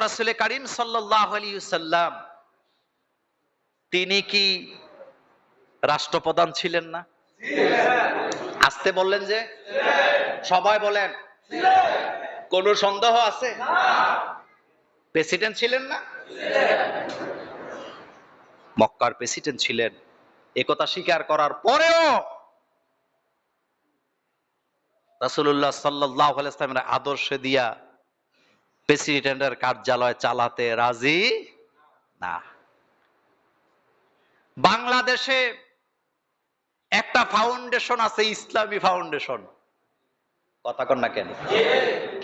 রাসূল করিম সাল্লাল্লাহু আলাইহি ওয়াসাল্লাম তিনি কি রাষ্ট্রপ্রধান ছিলেন না? আসতে বললেন যে, সবাই বলেন, কোন সন্দেহ আছে? প্রেসিডেন্ট ছিলেন না? মক্কার প্রেসিডেন্ট ছিলেন। একথা স্বীকার করার পরেও রাসূলুল্লাহ সাল্লাল্লাহু আলাইহি ওয়াসাল্লামের আদর্শ দিয়া প্রেসিডেন্টের কার্যালয় চালাতে রাজি না। বাংলাদেশে একটা ফাউন্ডেশন আছে, ইসলামী ফাউন্ডেশন। কথা কন না কেন?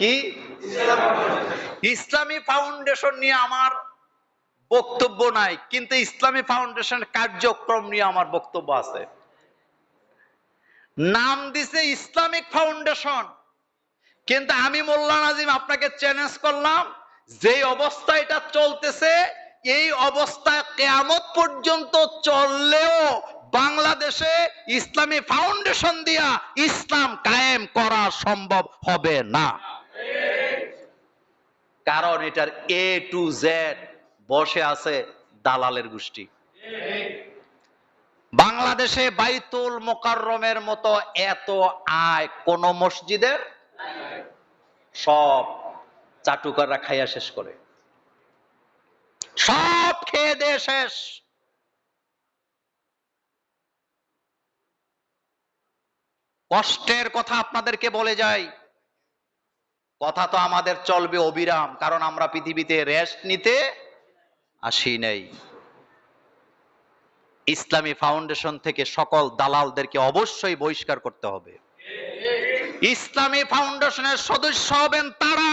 কি ইসলামী ফাউন্ডেশন নিয়ে আমার বক্তব্য নাই, কিন্তু ইসলামী ফাউন্ডেশনের কার্যক্রম নিয়ে আমার বক্তব্য আছে। নাম দিছে ইসলামিক ফাউন্ডেশন, কিন্তু আমি মোল্লা নাজিম আপনাকে চ্যালেঞ্জ করলাম, যে অবস্থা এটা চলতেছে এই অবস্থায় কিয়ামত পর্যন্ত চললেও বাংলাদেশে ইসলামী ফাউন্ডেশন দিয়া ইসলাম কায়েম করা সম্ভব হবে না। কারণ এটার এ টু জেড বসে আছে দালালের গোষ্ঠী। বাংলাদেশে বাইতুল মোকাররমের মতো এত আয় কোন মসজিদের, সব চাটুকাররা খাইয়া শেষ করে, সব খেয়ে দিয়ে শেষ। কষ্টের কথা আপনাদেরকে বলে যাই, কথা তো আমাদের চলবে অবিরাম, কারণ আমরা পৃথিবীতে রেস্ট নিতে আসি নাই। ইসলামী ফাউন্ডেশন থেকে সকল দালালদেরকে অবশ্যই বহিষ্কার করতে হবে। ইসলামী ফাউন্ডেশনের সদস্য হবেন তারা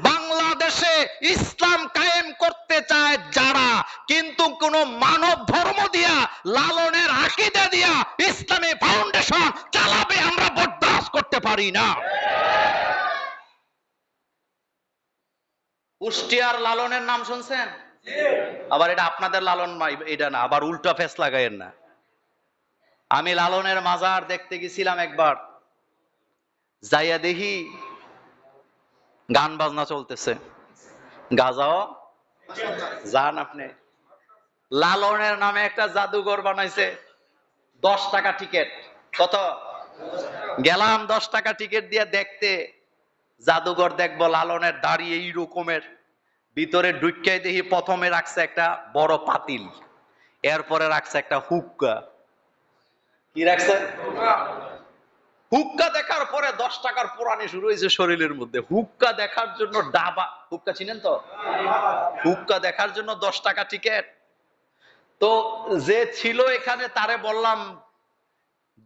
বাংলাদেশে ইসলাম কায়েম করতে চায় যারা, কিন্তু কোন মানব ধর্ম দিয়া, লালনের আকীদা দিয়া ইসলামী ফাউন্ডেশন চালাবে আমরা বরদাস্ত করতে পারি না। কুষ্টিয়ার লালনের নাম শুনছেন? আবার এটা আপনাদের লালন এটা না, আবার উল্টা ফেস লাগাইয়েন না। আমি লালনের মাজার দেখতে গেছিলাম একবার, যাইয়া দেখি গান বাজনা চলতেছে, গাজাও যান আপনি। লালনের নামে একটা জাদুঘর বানাইছে, 10 টাকা টিকিট। কত? গেলাম 10 টাকা টিকিট দিয়ে দেখতে, জাদুঘর দেখবো, লালনের দাড়ি এই রকমের। ভিতরে ঢুকিয়ে দেখি প্রথমে রাখছে একটা বড় পাতিল, এরপরে রাখছে একটা হুক্কা। কি রাখছে? হুক্কা দেখার পরে 10 টাকার পুরানি শুরু হয়েছে শরীরের মধ্যে। হুক্কা দেখার জন্য ডাবা, হুক্কা চিনেন তো? হুক্কা দেখার জন্য 10 টাকা টিকিট। তো যে ছিল এখানে তারে বললাম,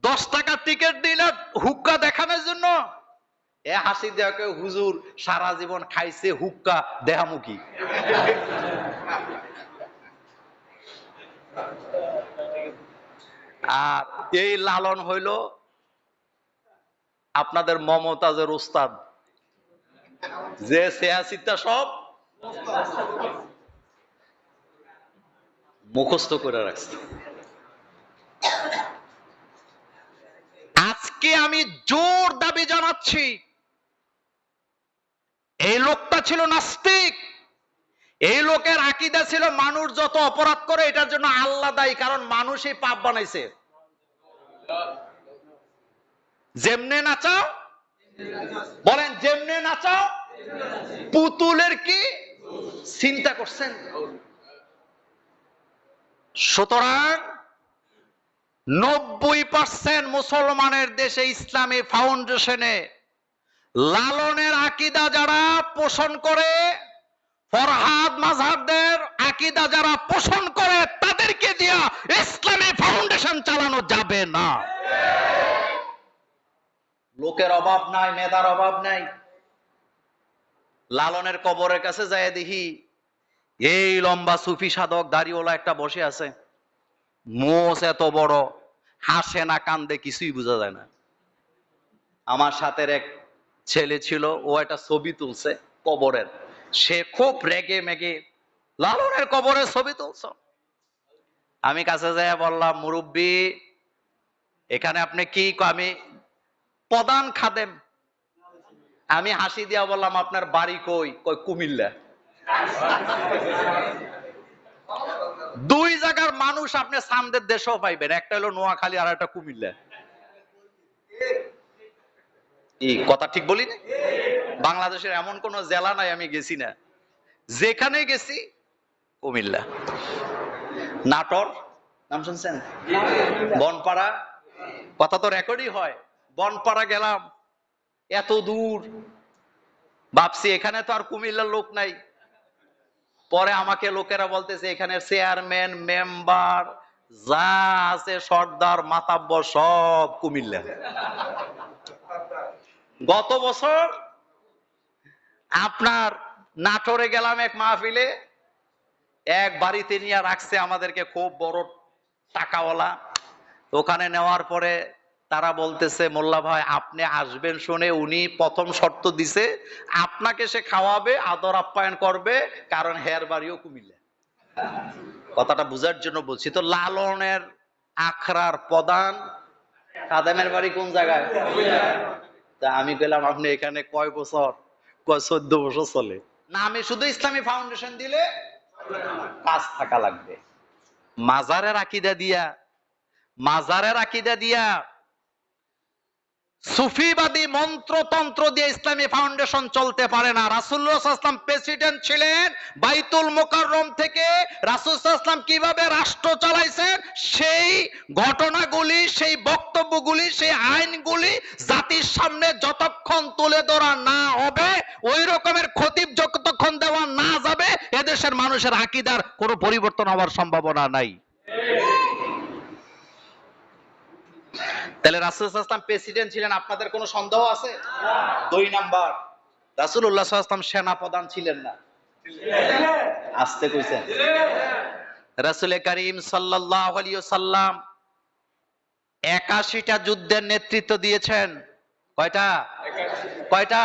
10 টাকা টিকিট দিলে হুক্কা দেখানোর জন্য? এ হাসি দেওয়াকে, হুজুর সারা জীবন খাইছে হুক্কা, দেহামুখী। আর এই লালন হইল আপনাদের মমতাজের উস্তাদ, যে সিয়াসিটা সব মুখস্থ করে রাখছে। আজকে আমি জোর দাবি জানাচ্ছি, এই লোকটা ছিল নাস্তিক। এই লোকের আকীদা ছিল মানুষ যত অপরাধ করে এটার জন্য আল্লাহ দায়ী, কারণ মানুষই পাপ বানাইছে। যেমনে নাচাও, বলেন যেমনে নাচাও পুতুলের কি চিন্তা করছেন? সুতরাং 90% মুসলমানের দেশে ইসলামী ফাউন্ডেশনে লালনের আকীদা যারা পোষণ করে, ফরহাদ মাযহাবদের আকীদা যারা পোষণ করে, তাদেরকে দিয়া ইসলামী ফাউন্ডেশন চালানো যাবে না। লোকের অভাব নাই, মেধার অভাব নাই। লালনের কবরের কাছে যায় দেখি এই লম্বা সুফি সাধক দাড়িওয়ালা একটা বসে আছে, মোষ এত বড়, হাসে না কান্দে কিছুই বোঝা যায় না। আমার সাথে এক ছেলে ছিল, ও একটা ছবি তুলছে কবরের, সে খুব রেগে মেগে লালনের কবরের ছবি তুলছ। আমি কাছে যাই বললাম, মুরব্বী এখানে আপনি কি? আমি প্রধান খাদেম। আমি হাসি দিয়া বললাম, আপনার বাড়ি কই? কই কুমিল্লা। দুই জায়গার মানুষ আপনি সামনের দেশেও পাইবেন, একটা হলো নোয়াখালী আর একটা কুমিল্লা। এই কথা ঠিক বলি না? বাংলাদেশের এমন কোন জেলা নাই আমি গেছি না, যেখানে গেছি কুমিল্লা। নাটোর নাম শুনছেন? বনপাড়া, কথা তো রেকর্ডই হয়। বনপাড়া গেলাম, এত দূর, ভাবছি এখানে তো আর কুমিল্লার লোক নাই। পরে আমাকে লোকেরা বলতেছে এখানে চেয়ারম্যান, মেম্বার যা আছে, সর্দার, মাতাব্বর সব কুমিল্লা। গত বছর আপনার নাটোরে গেলাম এক মাহফিলে, এক বাড়িতে নিয়ে রাখছে আমাদেরকে, খুব বড় টাকাওয়ালা। ওখানে নেওয়ার পরে তারা বলতেছে মোল্লা ভাই আপনি আসবেন শুনে উনি প্রথম শর্ত দিছে আপনাকে সে খাওয়াবে, আদর আপ্যায়ন করবে, কারণ হের বাড়িও কুমিল্লা। কথাটা বুঝার জন্য বলছি। তো লালনের আখড়ার প্রধান খাদেমের বাড়ি কোন জায়গায়? তা আমি বললাম আপনি এখানে কয় বছর? কয় 14 বছর চলে না। আমি শুধু ইসলামী ফাউন্ডেশন দিলে কাজ থাকা লাগবে। মাজারের আকীদা দিয়া সুফিবাদী মন্ত্রতন্ত্র দিয়ে ইসলামী ফাউন্ডেশন চলতে পারে না। রাসূলুল্লাহ সাল্লাল্লাহু আলাইহি ওয়াসাল্লাম প্রেসিডেন্ট ছিলেন বাইতুল মুকাররম থেকে। রাসূল সাল্লাল্লাহু আলাইহি ওয়াসাল্লাম কিভাবে রাষ্ট্র চালাইছেন সেই ঘটনাগুলি, সেই বক্তব্যগুলি, সেই আইনগুলি জাতির সামনে যতক্ষণ তুলে ধরা না হবে, ওই রকমের খতিব যতক্ষণ দেওয়া না যাবে, এদেশের মানুষের আকীদার কোনো পরিবর্তন হওয়ার সম্ভাবনা নাই। তাহলে রাসূল সাল্লাল্লাহু আলাইহি ওয়াসাল্লাম প্রেসিডেন্ট ছিলেন, আপনাদের কোনো সন্দেহ আছে? 2 নাম্বার, রাসূলুল্লাহ সাল্লাল্লাহু আলাইহি ওয়াসাল্লাম সেনা প্রধান ছিলেন না? আসতে কইছেন। রাসূল করিম সাল্লাল্লাহু আলাইহি ওয়াসাল্লাম 81টা যুদ্ধের নেতৃত্ব দিয়েছেন। কয়টা? কয়টা?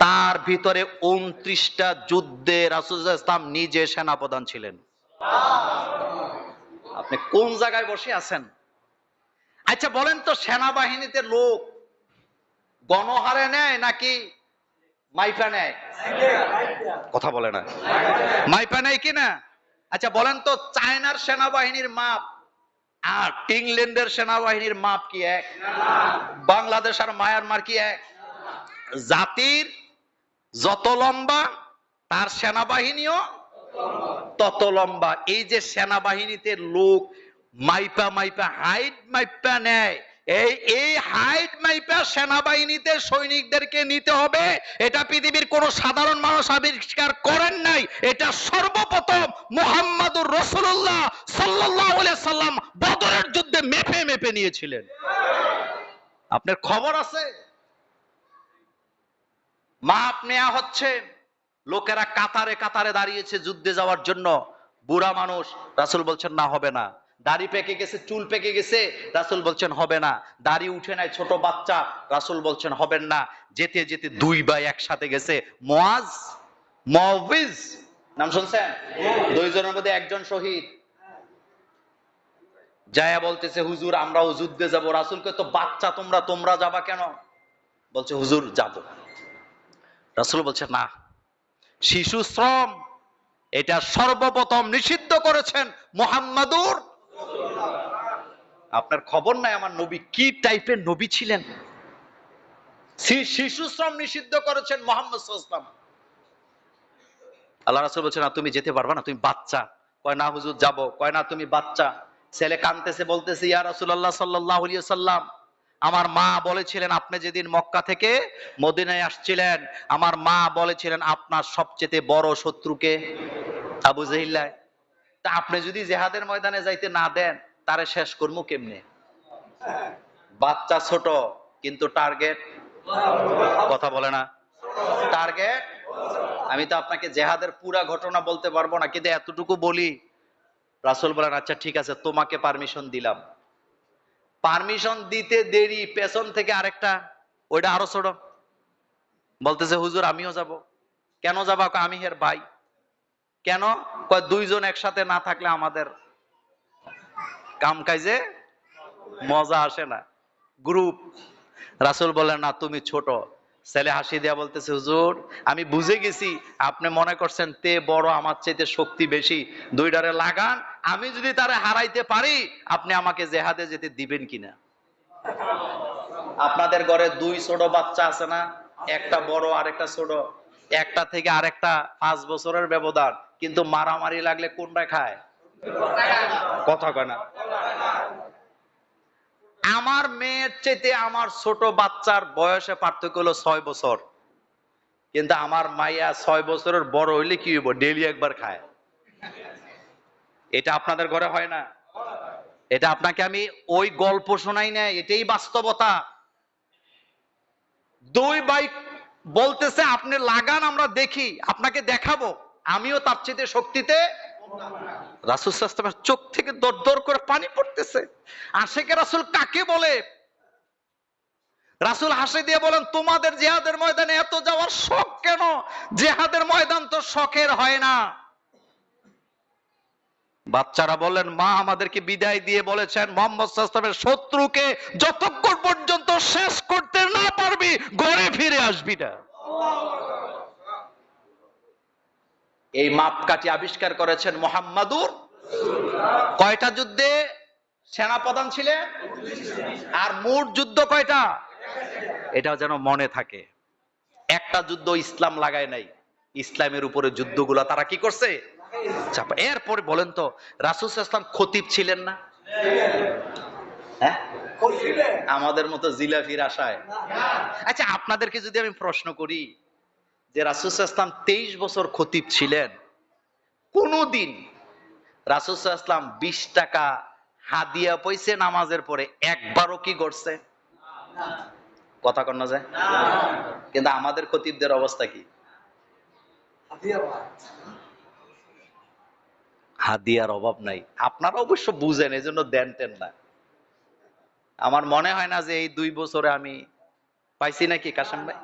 তার ভিতরে 29টা যুদ্ধে রাসূল সাল্লাল্লাহু আলাইহি ওয়াসাল্লাম নিজে সেনা প্রধান ছিলেন। আপনি কোন জায়গায় বসে আছেন? আচ্ছা বলেন তো, সেনাবাহিনীতে লোক গণহারে নেয় নাকি মাইপা নেয়? কথা বলে না, মাইপা নেয় কিনা? আচ্ছা বলেন তো, চায়নার সেনাবাহিনীর মাপ আর ইংল্যান্ডের সেনাবাহিনীর মাপ কি এক? বাংলাদেশ আর মায়ানমার কি এক? জাতির যত লম্বা তার সেনাবাহিনীও তত লম্বা। এই যে সেনাবাহিনীতে লোক মাইপা মাইপা হাইট মাইপা নেয়, এই হাইট মাইপা সেনাবাহিনীতে সৈনিকদেরকে নিতে হবে, এটা পৃথিবীর কোন সাধারণ মানুষ আবিষ্কার করেন নাই। এটা সর্বপ্রথম মুহাম্মদুর রাসূলুল্লাহ সাল্লাল্লাহু আলাইহি সাল্লাম বদরের যুদ্ধে মেপে মেপে নিয়েছিলেন। আপনার খবর আছে? মাপ নেওয়া হচ্ছে, লোকেরা কাতারে কাতারে দাঁড়িয়েছে যুদ্ধে যাওয়ার জন্য। বুড়া মানুষ, রাসূল বলছেন না হবে না। দাড়ি পেকে গেছে, চুল পেকে গেছে, রাসূল বলছেন হবে না। দাড়ি উঠে নাই, ছোট বাচ্চা, রাসূল বলছেন হবেন না। যেতে যেতে 2 ভাই একসাথে গেছে, মুআজ, মুআউযিজ নাম শুনছেন? 2 জনের মধ্যে একজন শহীদ। যায়া বলতেছে হুজুর আমরাও যুদ্ধে যাব। রাসূলকে তো বাচ্চা তোমরা যাবা কেন? বলছে হুজুর যাব। রাসূল বলছে না, শিশু শ্রম এটা সর্বপ্রথম নিষিদ্ধ করেছেন মুহাম্মাদুর। আপনার খবর নাই আমার নবী কি টাইপের নবী ছিলেন? শিশু শ্রম নিষিদ্ধ করেছেন মুহাম্মদ সাল্লাল্লাহু আলাইহি ওয়াসাল্লাম। আল্লাহ রাসূল বলছেন না তুমি যেতে পারবা না, তুমি বাচ্চা। কয় না হুজুর যাব। কয় না তুমি বাচ্চা। ছেলে কাঁদতেছে, বলতেছে ইয়া রাসূলুল্লাহ সাল্লাল্লাহু আলাইহি ওয়াসাল্লাম, আমার মা বলেছিলেন আপনি যেদিন মক্কা থেকে মদিনায় আসছিলেন, আমার মা বলেছিলেন আপনার সবচেয়ে বড় শত্রুকে আবু জাহিল। তা আপনি যদি জিহাদের ময়দানে যাইতে না দেন, তারে শেষ করবো কেমনে? বাচ্চা ছোট, কিন্তু টার্গেট, কথা বলে না, টার্গেট। আমি তো আপনাকে জিহাদের পুরা ঘটনা বলতে পারবো না, কিন্তু এতটুকু বলি, রাসূল বলেন আচ্ছা ঠিক আছে তোমাকে পারমিশন দিলাম। পারমিশন দিতে দেরি, পেছন থেকে আরেকটা, ওইটা আরো ছোট, বলতেছে হুজুর আমিও যাব। কেন যাবা? আমি এর ভাই। কেন? কয় 2 জন একসাথে না থাকলে আমাদের কাম কাজে মজা আসে না, গ্রুপ। রাসূল বলেন না তুমি ছোট, ছেলে হাসি দিয়া বলতেছে, হুজুর আমি বুঝে গেছি আপনি মনে করছেন তে বড় আমার চাইতে শক্তি বেশি, দুইটারে লাগান, আমি যদি তারে হারাইতে পারি আপনি আমাকে জেহাদে যেতে দিবেন কিনা। আপনাদের ঘরে দুই ছোট বাচ্চা আছে না, একটা বড় আর একটা ছোট, একটা থেকে আরেকটা 5 বছরের ব্যবধান, কিন্তু মারামারি লাগলে কোনটা খায়? কথা কয় না। আমার মেয়ের চাইতে আমার ছোট বাচ্চার বয়সে পার্থক্য হলো 6 বছর, কিন্তু আমার মাইয়া 6 বছরের বড় হইলে কি হইব, ডেইলি একবার খায়। এটা আপনাদের ঘরে হয় না? এটা আপনাকে আমি ওই গল্প শোনাই না, এটাই বাস্তবতা। দুই ভাই বলতেছে আপনি লাগান, আমরা দেখি, আপনাকে দেখাবো আমিও তার চেয়ে শক্তিতে। রাসূল সাল্লাল্লাহু আলাইহি ওয়াসাল্লামের চোখ থেকে দর দর করে পানি পড়তেছে। আশিকে রাসূল কাকে বলে? রাসূল হাসি দিয়ে বলেন, তোমাদের জিহাদের ময়দানে এত যাওয়ার শখ কেন? জিহাদের ময়দান তো শখের হয় না। বাচ্চারা বললেন, মা আমাদেরকে বিদায় দিয়ে বলেছেন মুহাম্মদ সাল্লাল্লাহু আলাইহি ওয়াসাল্লামের শত্রুকে যতক্ষণ পর্যন্ত শেষ করতে না পারবি ঘরে ফিরে আসবি না। এই মাপকাঠি আবিষ্কার করেছেন মুহাম্মাদুর। কয়টা যুদ্ধে সেনাপ্রধান ছিলেন? আর মোট যুদ্ধ কয়টা? এটা যেন মনে থাকে। একটা যুদ্ধ ইসলাম লাগায় নাই, ইসলামের উপরে যুদ্ধগুলো তারা কি করছে? চাপা। এরপরে বলেন তো, রাসূল সাল্লাল্লাহু আলাইহি ওয়াসাল্লাম খতিব ছিলেন না? হ্যাঁ, আমাদের মতো জিলাফির আশায়? আচ্ছা, আপনাদেরকে যদি আমি প্রশ্ন করি যে রাসূল সাল্লাল্লাহু আলাইহি ওয়াসাল্লাম 23 বছর খতিব ছিলেন, কোনদিন রাসূল সাল্লাল্লাহু আলাইহি ওয়াসাল্লাম 20 টাকা হাদিয়া পয়সা নামাজের পরে একবারও কি করছে? কথা কন না যায়? কিন্তু আমাদের খতিবদের অবস্থা কি? হাদিয়ার অভাব নাই। আপনারা অবশ্য বুঝেন, এজন্য দেন টেন না। আমার মনে হয় না যে এই 2 বছরে আমি পাইছি নাকি। কাশেম ভাই,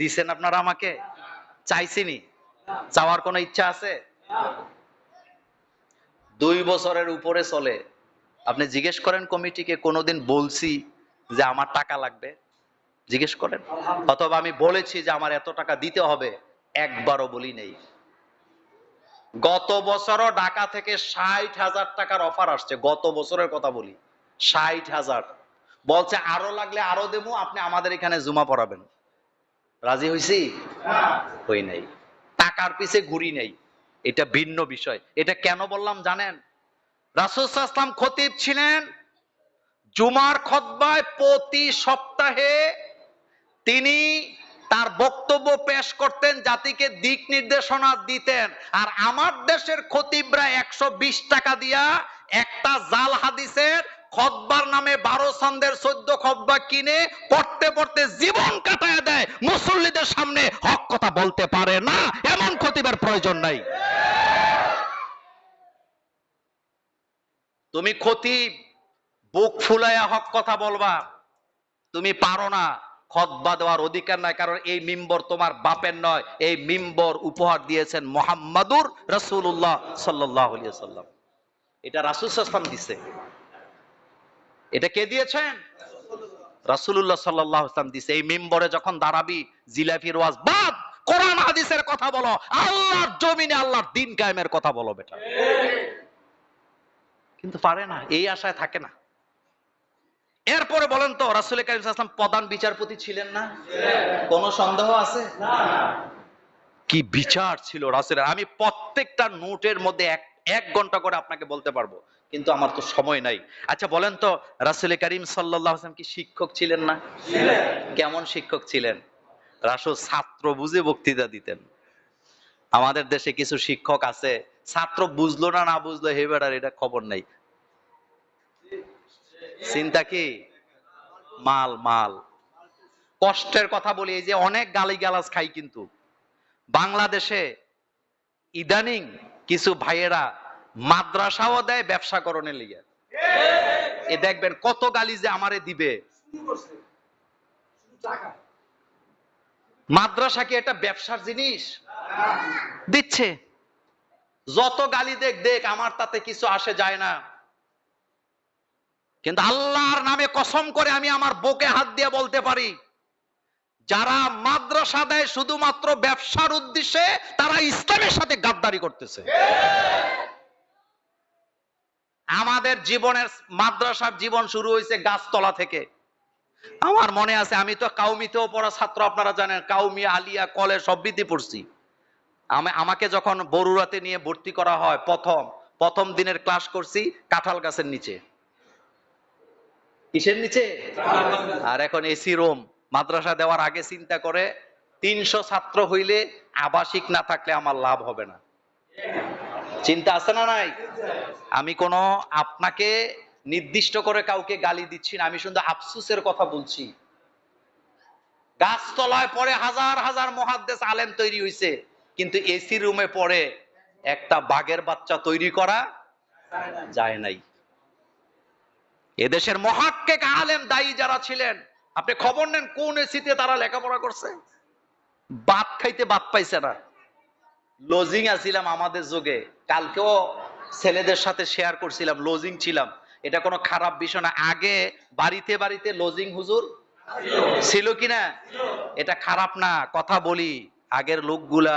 দিছেন আপনারা আমাকে? চাইছিনি? চাওয়ার কোনো ইচ্ছা আছে? 2 বছরের উপরে চলে। আপনি জিজ্ঞেস করেন কমিটিকে, কোনোদিন বলছি যে আমার টাকা লাগবে? জিজ্ঞেস করেন। অথবা আমি বলেছি যে আমার এত টাকা দিতে হবে? একবারও বলি নেই। গত বছরও ঢাকা থেকে 60,000 টাকার অফার আসছে, গত বছরের কথা বলি। 60,000 বলছে, আরো লাগলে আরো দেবো, আপনি আমাদের এখানে জুমা পড়াবেন। রাজি হইছি? হই নাই। টাকার পিছে ঘুরি নাই, এটা ভিন্ন বিষয়। এটা কেন বললাম জানেন? রাসূল সাল্লাল্লাহু আলাইহি ওয়াসাল্লাম খতিব ছিলেন, জুমার খুতবায় প্রতি সপ্তাহে তিনি তার বক্তব্য পেশ করতেন, জাতিকে দিক নির্দেশনা দিতেন। আর আমার দেশের খতিবরা 120 টাকা দিয়া একটা জাল হাদিসের খুতবার নামে 12 ছন্দের 14 খুতবা কিনে পড়তে পড়তে জীবন কাটায় দেয়, মুসল্লিদের সামনে হক কথা বলতে পারে না। এমন খতিবের প্রয়োজন নাই। তুমি খতিব, বুক ফুলাইয়া হক কথা বলবা, তুমি পারো না, খুতবা দেওয়ার অধিকার নাই। কারণ এই মিম্বর তোমার বাপের নয়, এই মিম্বর উপহার দিয়েছেন মুহাম্মাদুর রাসূলুল্লাহ সাল্লাল্লাহু আলাইহি ওয়াসাল্লাম। এটা রাসূল সাল্লাল্লাহু আলাইহি ওয়াসাল্লাম দিছে। এটা কে দিয়েছেন? রাসূলুল্লাহ সাল্লাল্লাহু আলাইহি ওয়াসাল্লাম দিছে। এই মিম্বরে যখন দাঁড়াবি, জিলাফির ওয়াজ বাদ, কোরআন হাদিসের কথা বলো, আল্লাহর জমিনে আল্লাহর দ্বীন কায়েমের কথা বলো বেটা। কিন্তু পারে না, এই আশায় থাকে না। এরপরে বলেন তো, রাসূল কারীম সাল্লাল্লাহু আলাইহি ওয়াসাল্লাম প্রধান বিচারপতি ছিলেন না? কোনো সন্দেহ আছে? কি বিচার ছিল রাসূলের! আমি প্রত্যেকটা নোটের মধ্যে এক ঘন্টা করে আপনাকে বলতে পারবো, কিন্তু আমার তো সময় নাই। আচ্ছা বলেন তো, রাসূল কারীম সাল্লাল্লাহু আলাইহি ওয়াসাল্লাম কি শিক্ষক ছিলেন না? কেমন শিক্ষক ছিলেন? রাসূল ছাত্র বুঝে বক্তৃতা দিতেন। আমাদের দেশে কিছু শিক্ষক আছে, ছাত্র বুঝলো না না বুঝলো হে বেটার এটা খবর নাই, চিন্তা কি মাল মাল। কষ্টের কথা বলি, এই যে অনেক গালিগালাজ খাই, কিন্তু বাংলাদেশে ইদানিং কিছু ভাইয়েরা মাদ্রাসাও দেয় ব্যবসা করণের লিগে। এ দেখবেন কত গালি যে আমারে দিবে। মাদ্রাসা কি এটা ব্যবসার জিনিস? দিচ্ছে। যত গালি দেখ দেখ, আমার তাতে কিছু আসে যায় না। কিন্তু আল্লাহর নামে কসম করে আমি আমার বুকে হাত দিয়ে বলতে পারি, যারা মাদ্রাসা দেয় শুধুমাত্র ব্যবসার উদ্দেশ্যে, তারা ইসলামের সাথে গাদ্দারি করতেছে। আমাদের জীবনের মাদ্রাসার জীবন শুরু হয়েছে গাছতলা থেকে। আমার মনে আছে, আমি তো কাউমিতেও পড়া ছাত্র, আপনারা জানেন, কাউমি, আলিয়া, কলেজ সববিতে পড়ছি। আমাকে যখন বরুড়াতে নিয়ে ভর্তি করা হয়, প্রথম দিনের ক্লাস করছি কাঁঠাল গাছের নিচে। কিসের নিচে? আর এখন এসি রুম। মাদ্রাসা দেওয়ার আগে চিন্তা করে 300 ছাত্র হইলে আবাসিক না থাকলে আমার লাভ হবে না। চিন্তা আছে না নাই? আমি কোনো আপনাকে নির্দিষ্ট করে কাউকে গালি দিচ্ছি না, আমি শুধু আফসোসের কথা বলছি। গাছতলায় পরে হাজার হাজার মুহাদ্দিস আলেম তৈরি হয়েছে, কিন্তু এসি রুমে পড়ে একটা বাঘের বাচ্চা তৈরি করা যায় নাই। এদেশের মুহাক্কিক আলেম দায়ী যারা ছিলেন, আপনি খবর নেন কোন এসিতে তারা লেখাপড়া করছে। ভাত খাইতে ভাত পাইছে না। লজিং আছিলাম আমাদের যুগে, কালকেও ছেলেদের সাথে শেয়ার করছিলাম, লজিং ছিলাম। এটা কোনো খারাপ বিষয় না। আগে বাড়িতে বাড়িতে লজিং হুজুর ছিল কিনা? এটা খারাপ না, কথা বলি। আগের লোকগুলা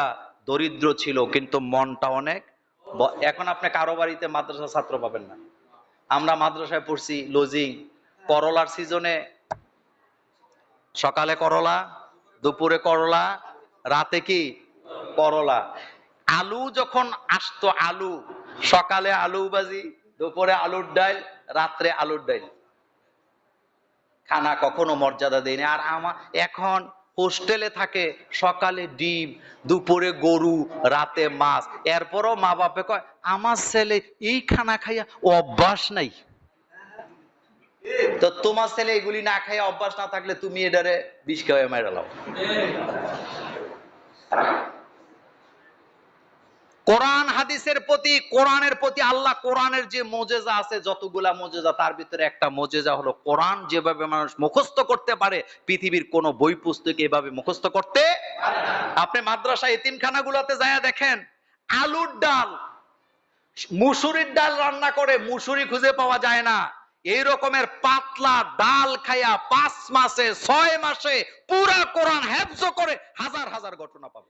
দরিদ্র ছিল, কিন্তু মনটা অনেক। এখন আপনি কারো বাড়িতে মাদ্রাসা ছাত্র পাবেন না। আমরা মাদ্রাসায় পড়ছি লজিং। করলার সিজনে সকালে করলা, দুপুরে করলা, রাতে কি করলা। আলু যখন আসতো, আলু সকালে আলু ভাজি, দুপুরে আলুর ডাল, রাত্রে আলুর ডাল। খানা কখনো মর্যাদা দেয়নি। আর এখন হোস্টেলে থাকে, সকালে ডিম, দুপুরে গরু, রাতে মাছ। এরপরও মা বাপে কয় আমার ছেলে এই খানা খাইয়া অভ্যাস নাই। তো তোমার ছেলে এগুলি না খাইয়া অভ্যাস না থাকলে তুমি এটারে বিষ খাওয়াই মাইরা লাও। কোরআন হাদিসের প্রতি, কোরআনের প্রতি, আল্লাহ কোরআনের যে মোজেজা আছে, যতগুলা মোজেজা, তার ভিতরে একটা মোজেজা হলো কোরআন যেভাবে মানুষ মুখস্থ করতে পারে, পৃথিবীর কোন বই পুস্তকে এভাবে মুখস্থ করতে পারে না। আপনি মাদ্রাসা এতিমখানাগুলোতে যায় দেখেন, আলুর ডাল, মুসুরির ডাল রান্না করে মুসুরি খুঁজে পাওয়া যায় না। এই রকমের পাতলা ডাল খাইয়া 5 মাসে 6 মাসে পুরা কোরআন হেফজ করে হাজার হাজার ঘটনা পাবে।